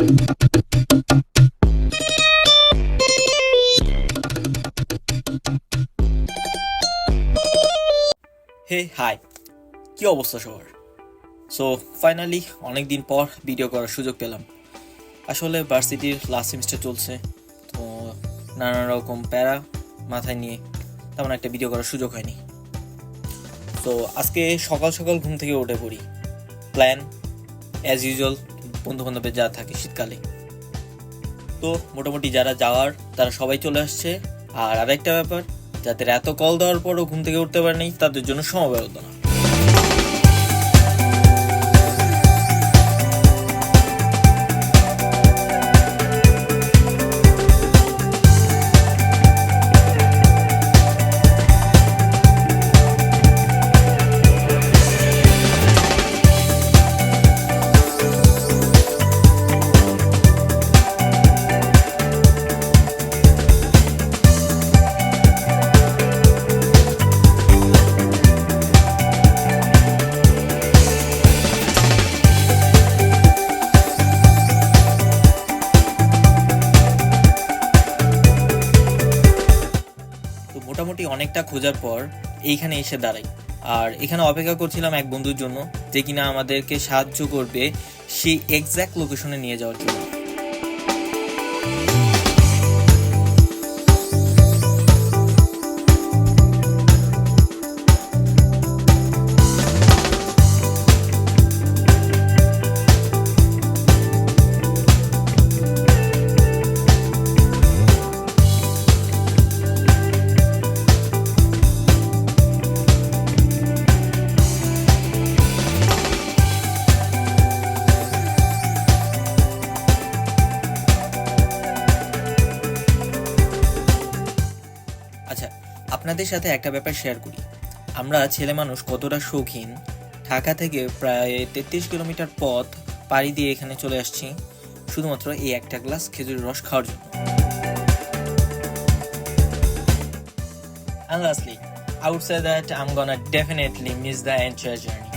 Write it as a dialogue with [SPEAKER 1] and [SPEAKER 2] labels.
[SPEAKER 1] হে high, কি অবস্থা সবার? সো ফাইনালি অনেকদিন পর ভিডিও করার সুযোগ পেলাম। আসলে ভার্সিটির লাস্ট সেমিস্টার চলছে, তো নানা রকম প্যারা মাথায় নিয়ে তেমন একটা ভিডিও করার সুযোগ হয়নি। তো আজকে সকাল সকাল ঘুম থেকে উঠে পড়ি। প্ল্যান অ্যাজ ইউজুয়াল, বন্ধুবান্ধবের যা থাকে শীতকালে। তো মোটামুটি যারা যাওয়ার তারা সবাই চলে আসছে। আর আরেকটা ব্যাপার, যাদের এত কল দেওয়ার পরও ঘুম থেকে উঠতে পারেনি তাদের জন্য সমবেদনা। তো মোটামুটি অনেকটা খোঁজার পর এইখানে এসে দাঁড়াই। আর এখানে অপেক্ষা করছিলাম এক বন্ধুর জন্য, যে কিনা আমাদেরকে সাহায্য করবে সেই এক্স্যাক্ট লোকেশনে নিয়ে যাওয়ার জন্য। আচ্ছা, আপনাদের সাথে একটা ব্যাপার শেয়ার করি। আমরা ছেলে মানুষ কতটা শৌখিন, ঢাকা থেকে প্রায় 33 কিলোমিটার পথ পাড়ি দিয়ে এখানে চলে আসছি শুধুমাত্র এই একটা গ্লাস খেজুরের রস খাওয়ার জন্য। And lastly, I would say that I'm gonna definitely miss the entire journey.